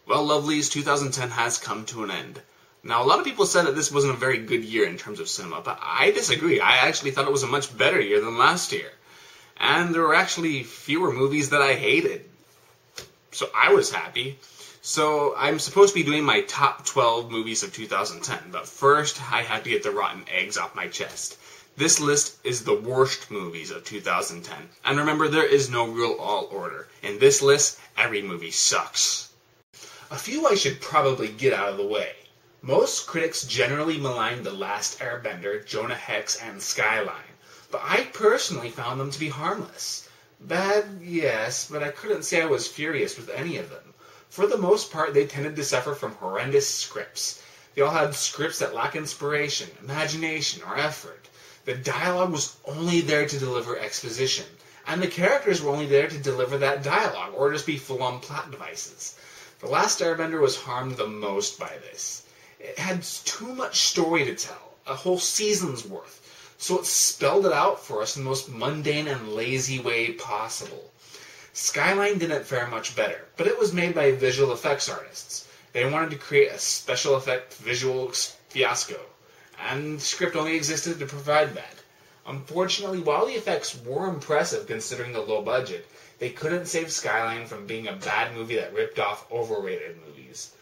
Well, lovelies, 2010 has come to an end. Now, a lot of people said that this wasn't a very good year in terms of cinema, but I disagree. I actually thought it was a much better year than last year. And there were actually fewer movies that I hated. So I was happy. So I'm supposed to be doing my top 12 movies of 2010, but first I have to get the rotten eggs off my chest. This list is the worst movies of 2010. And remember, there is no real all order. In this list, every movie sucks. A few I should probably get out of the way. Most critics generally malign The Last Airbender, Jonah Hex, and Skyline, but I personally found them to be harmless. Bad, yes, but I couldn't say I was furious with any of them. For the most part, they tended to suffer from horrendous scripts. They all had scripts that lack inspiration, imagination, or effort. The dialogue was only there to deliver exposition, and the characters were only there to deliver that dialogue, or just be full-on plot devices. The Last Airbender was harmed the most by this. It had too much story to tell, a whole season's worth, so it spelled it out for us in the most mundane and lazy way possible. Skyline didn't fare much better, but it was made by visual effects artists. They wanted to create a special effect visual fiasco, and the script only existed to provide that. Unfortunately, while the effects were impressive considering the low budget, they couldn't save Skyline from being a bad movie that ripped off overrated movies.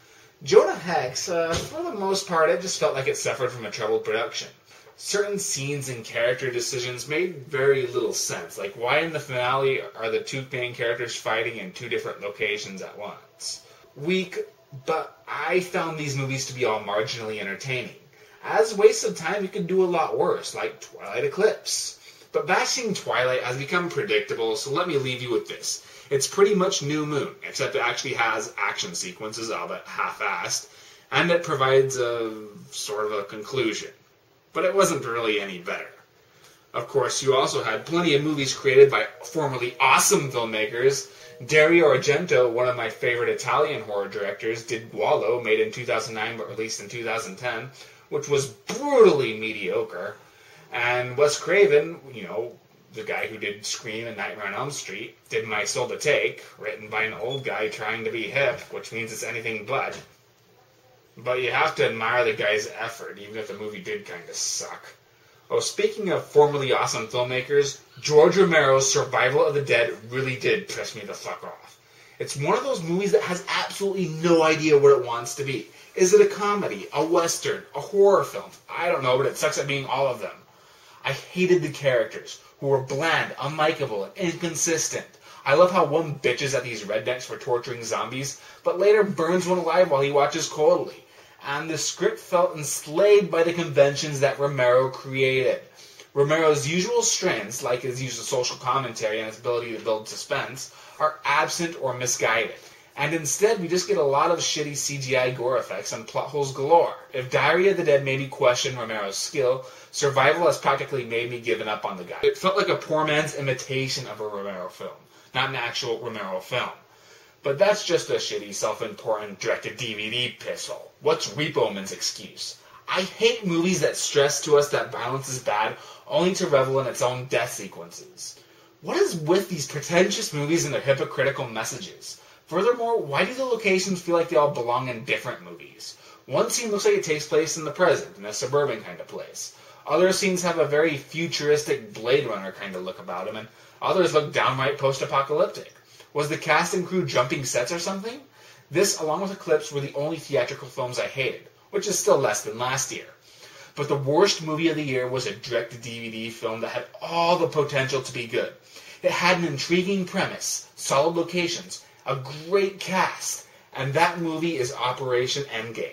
Jonah Hex, for the most part, it just felt like it suffered from a troubled production. Certain scenes and character decisions made very little sense, like why in the finale are the two main characters fighting in two different locations at once? Weak, but I found these movies to be all marginally entertaining. As wastes of time, you could do a lot worse, like Twilight Eclipse. But bashing Twilight has become predictable, so let me leave you with this. It's pretty much New Moon, except it actually has action sequences, albeit half-assed, and it provides a sort of a conclusion. But it wasn't really any better. Of course, you also had plenty of movies created by formerly awesome filmmakers. Dario Argento, one of my favorite Italian horror directors, did Gualo, made in 2009 but released in 2010, which was brutally mediocre. And Wes Craven, the guy who did Scream and Nightmare on Elm Street, did My Soul to Take, written by an old guy trying to be hip, which means it's anything but. But you have to admire the guy's effort, even if the movie did kind of suck. Oh, speaking of formerly awesome filmmakers, George Romero's Survival of the Dead really did piss me the fuck off. It's one of those movies that has absolutely no idea what it wants to be. Is it a comedy, a western, a horror film? I don't know, but it sucks at being all of them. I hated the characters, who were bland, unlikable, and inconsistent. I love how one bitches at these rednecks for torturing zombies, but later burns one alive while he watches coldly. And the script felt enslaved by the conventions that Romero created. Romero's usual strengths, like his use of social commentary and his ability to build suspense, are absent or misguided. And instead, we just get a lot of shitty CGI gore effects and plot holes galore. If Diary of the Dead made me question Romero's skill, Survival has practically made me give up on the guy. It felt like a poor man's imitation of a Romero film, not an actual Romero film. But that's just a shitty, self-important, direct-to-DVD pisshole. What's Repo Man's excuse? I hate movies that stress to us that violence is bad, only to revel in its own death sequences. What is with these pretentious movies and their hypocritical messages? Furthermore, why do the locations feel like they all belong in different movies? One scene looks like it takes place in the present, in a suburban kind of place. Other scenes have a very futuristic Blade Runner kind of look about them, and others look downright post-apocalyptic. Was the cast and crew jumping sets or something? This, along with Eclipse, were the only theatrical films I hated, which is still less than last year. But the worst movie of the year was a direct-to-DVD film that had all the potential to be good. It had an intriguing premise, solid locations, a great cast, and that movie is Operation Endgame.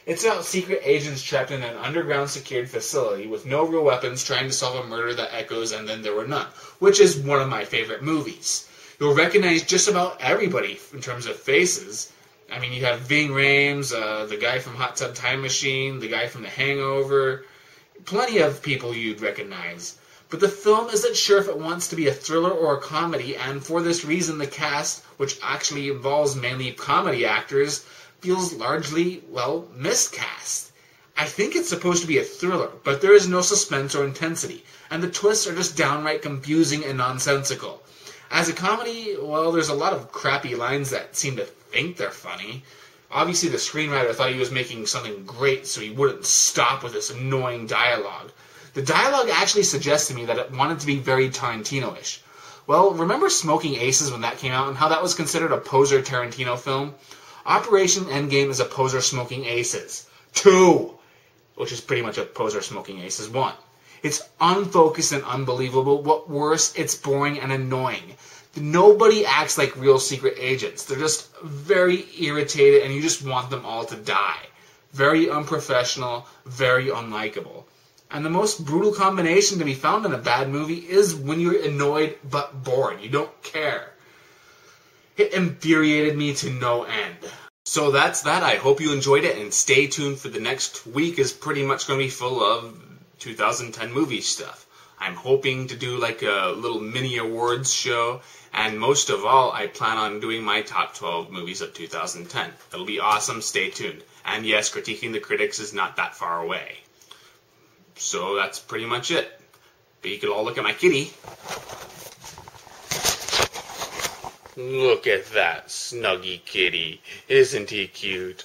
It's about secret agents trapped in an underground secured facility with no real weapons trying to solve a murder that echoes And Then There Were None, which is one of my favorite movies. You'll recognize just about everybody in terms of faces. I mean, you have Ving Rhames, the guy from Hot Tub Time Machine, the guy from The Hangover, plenty of people you'd recognize. But the film isn't sure if it wants to be a thriller or a comedy, and for this reason the cast, which actually involves mainly comedy actors, feels largely, miscast. I think it's supposed to be a thriller, but there is no suspense or intensity, and the twists are just downright confusing and nonsensical. As a comedy, there's a lot of crappy lines that seem to think they're funny. Obviously, the screenwriter thought he was making something great, so he wouldn't stop with this annoying dialogue. The dialogue actually suggests to me that it wanted to be very Tarantino-ish. Well, remember Smoking Aces when that came out and how that was considered a poser Tarantino film? Operation Endgame is a poser Smoking Aces 2, which is pretty much a poser Smoking Aces 1. It's unfocused and unbelievable. What worse, it's boring and annoying. Nobody acts like real secret agents. They're just very irritated and you just want them all to die. Very unprofessional, very unlikable. And the most brutal combination to be found in a bad movie is when you're annoyed but bored. You don't care. It infuriated me to no end. So that's that. I hope you enjoyed it, and stay tuned for the next week is pretty much going to be full of 2010 movie stuff. I'm hoping to do like a little mini awards show, and most of all, I plan on doing my top 12 movies of 2010. It'll be awesome. Stay tuned. And yes, critiquing the critics is not that far away. So that's pretty much it. But you can all look at my kitty. Look at that snuggy kitty. Isn't he cute?